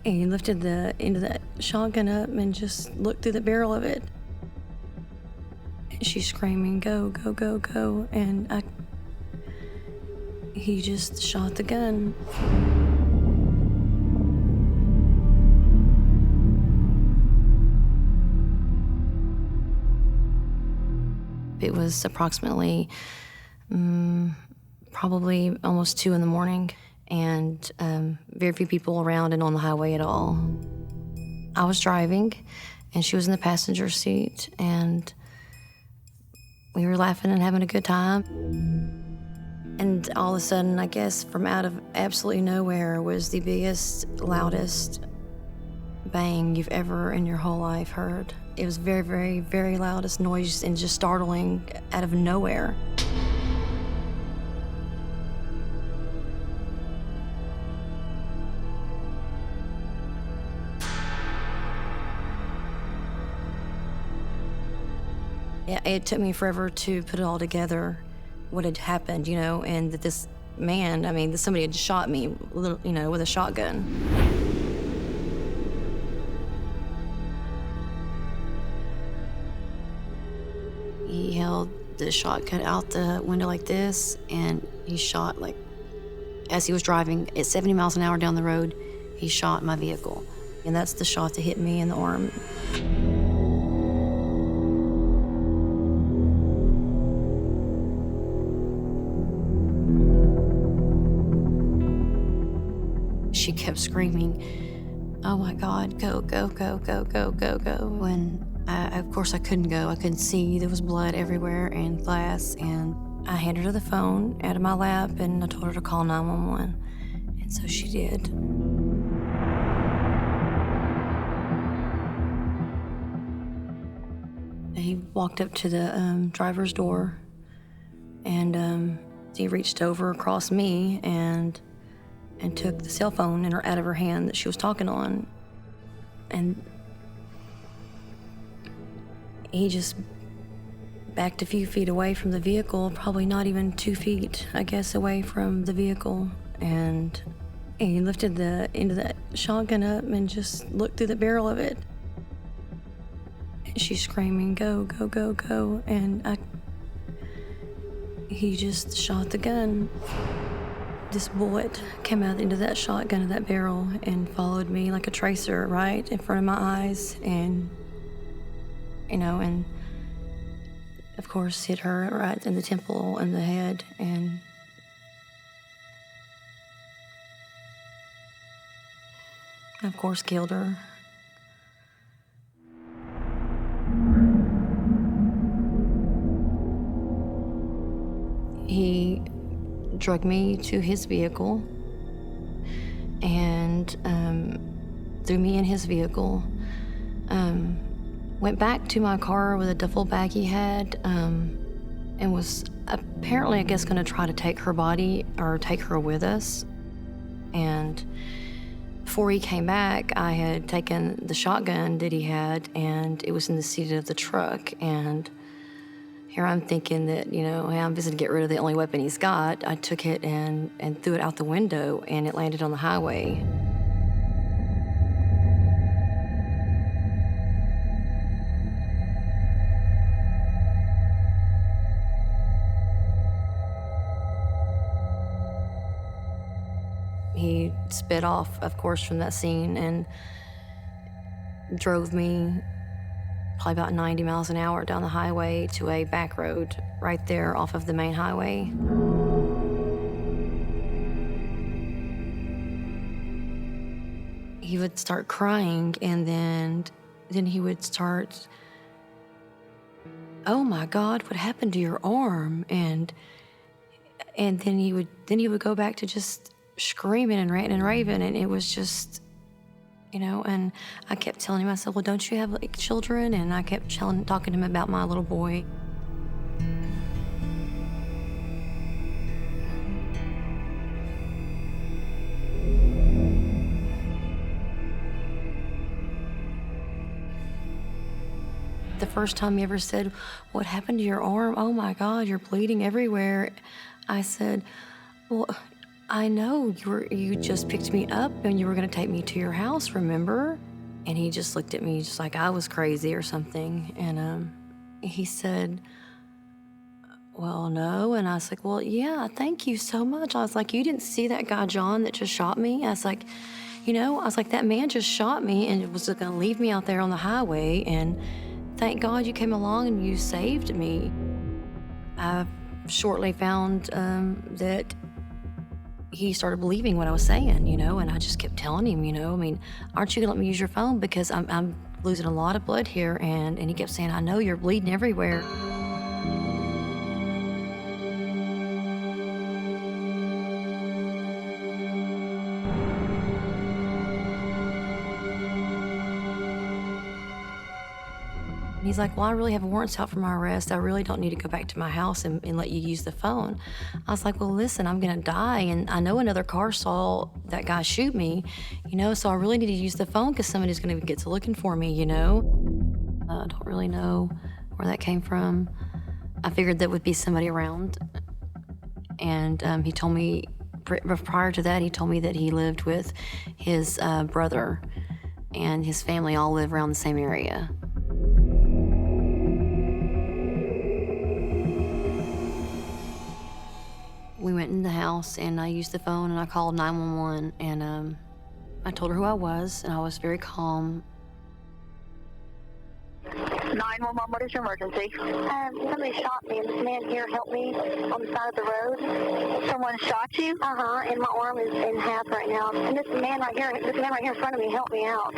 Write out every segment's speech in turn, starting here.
And he lifted the end of that shotgun up and just looked through the barrel of it. And she's screaming, "Go, go, go, go." And he just shot the gun. It was approximately probably almost 2 in the morning, and very few people around and on the highway at all. I was driving, and she was in the passenger seat, and we were laughing and having a good time. And all of a sudden, I guess from out of absolutely nowhere was the biggest, loudest bang you've ever in your whole life heard. It was very, very, very loudest noise and just startling out of nowhere. Yeah, it took me forever to put it all together, what had happened, and that this man, that somebody had shot me, with a shotgun. He held the shotgun out the window like this, and he shot, as he was driving at 70 miles an hour down the road, he shot my vehicle. And that's the shot that hit me in the arm. She kept screaming, "Oh my God, go, go, go, go, go, go, go." And of course I couldn't go. I couldn't see. There was blood everywhere and glass. And I handed her the phone out of my lap and I told her to call 911. And so she did. He walked up to the driver's door and he reached over across me and took the cell phone out of her hand that she was talking on. And he just backed a few feet away from the vehicle, probably not even 2 feet, I guess, away from the vehicle. And he lifted the end of that shotgun up and just looked through the barrel of it. She's screaming, "Go, go, go, go." And he just shot the gun. This bullet came out into that shotgun of that barrel and followed me like a tracer right in front of my eyes, and of course hit her right in the temple and the head, and of course killed her. He drugged me to his vehicle and threw me in his vehicle. Went back to my car with a duffel bag he had and was apparently, I guess, going to try to take her body or take her with us. And before he came back, I had taken the shotgun that he had and it was in the seat of the truck. And here I'm thinking that, hey, I'm just gonna get rid of the only weapon he's got. I took it and threw it out the window, and it landed on the highway. He sped off, of course, from that scene and drove me probably about 90 miles an hour down the highway to a back road right there off of the main highway. He would start crying, and then he would start, "Oh my God, what happened to your arm?" And then he would go back to just screaming and ranting and raving, and it was just, and I kept telling him, I said, "Well, don't you have children?" And I kept talking to him about my little boy. The first time he ever said, "What happened to your arm? Oh my God, you're bleeding everywhere." I said, "Well, I know you just picked me up and you were going to take me to your house, remember? And he just looked at me just like I was crazy or something. And he said, well, no. And I was like, well, yeah, thank you so much. I was like, you didn't see that guy, John, that just shot me? I was like, that man just shot me and was going to leave me out there on the highway. And thank God you came along and you saved me. I shortly found that he started believing what I was saying, and I just kept telling him, aren't you gonna let me use your phone? Because I'm losing a lot of blood here. And he kept saying, I know you're bleeding everywhere. And he's like, well, I really have warrants out for my arrest. I really don't need to go back to my house and let you use the phone. I was like, well, listen, I'm going to die. And I know another car saw that guy shoot me, so I really need to use the phone because somebody's going to get to looking for me, I don't really know where that came from. I figured that would be somebody around. And he told me, prior to that, he told me that he lived with his brother and his family all live around the same area. We went in the house and I used the phone and I called 911 and I told her who I was and I was very calm. 911, what is your emergency? Somebody shot me and this man here helped me on the side of the road. Someone shot you? Uh-huh, and my arm is in half right now. And this man right here in front of me helped me out.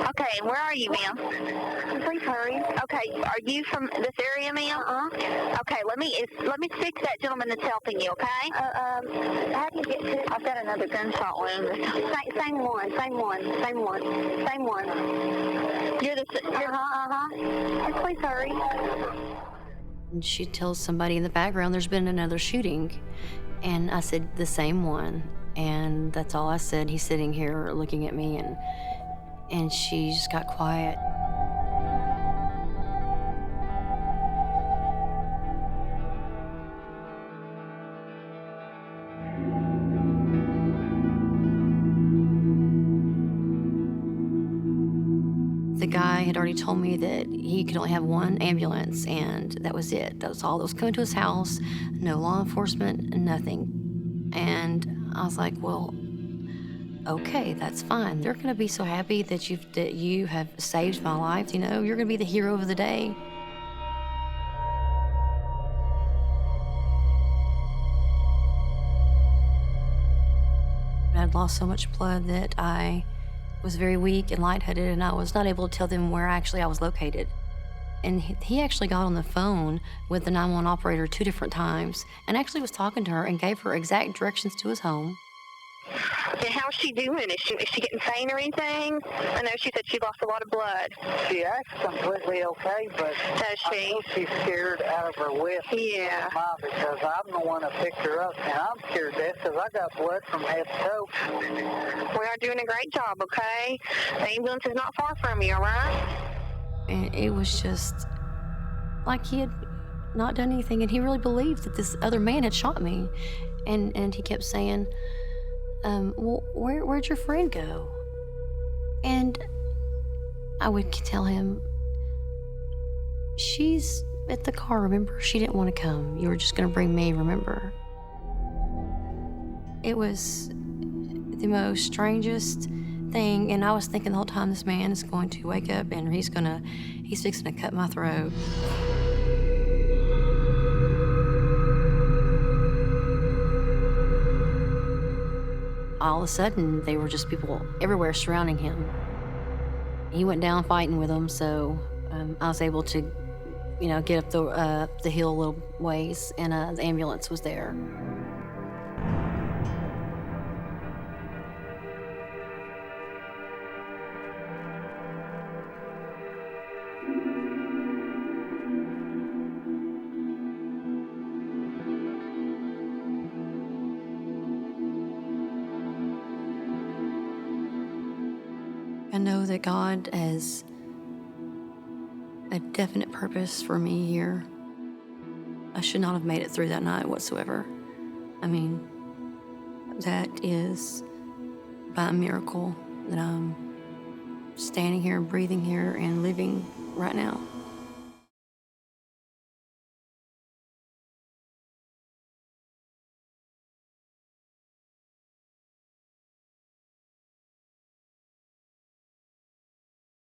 Okay, and where are you, ma'am? Please hurry. Okay, are you from this area, ma'am? Uh-huh. Okay, let me speak to that gentleman that's helping you, okay? How do you get to... I've got another gunshot wound. Same one. You're please hurry. And she tells somebody in the background there's been another shooting. And I said, the same one. And that's all I said. He's sitting here looking at me and she just got quiet. The guy had already told me that he could only have one ambulance, and that was it. That was all that was coming to his house. No law enforcement, nothing. And I was like, well, okay, that's fine. They're going to be so happy that you have saved my life. You're going to be the hero of the day. I'd lost so much blood that I was very weak and lightheaded, and I was not able to tell them where actually I was located. And he actually got on the phone with the 911 operator 2 different times and actually was talking to her and gave her exact directions to his home. And how's she doing? Is she getting faint or anything? I know she said she lost a lot of blood. She acts completely okay, but does she? I know she's scared out of her wits. Yeah. Because I'm the one that picked her up, and I'm scared to death because I got blood from head to toe. We are doing a great job, okay? The ambulance is not far from you, all right? And it was just like he had not done anything, and he really believed that this other man had shot me. And he kept saying, well, where'd your friend go? And I would tell him, she's at the car, remember? She didn't want to come. You were just going to bring me, remember? It was the most strangest thing, and I was thinking the whole time, this man is going to wake up and he's fixing to cut my throat. All of a sudden, they were just people everywhere surrounding him. He went down fighting with them, so I was able to, get up the hill a little ways, and the ambulance was there. I know that God has a definite purpose for me here. I should not have made it through that night whatsoever. I mean, that is by a miracle that I'm standing here, breathing here, and living right now.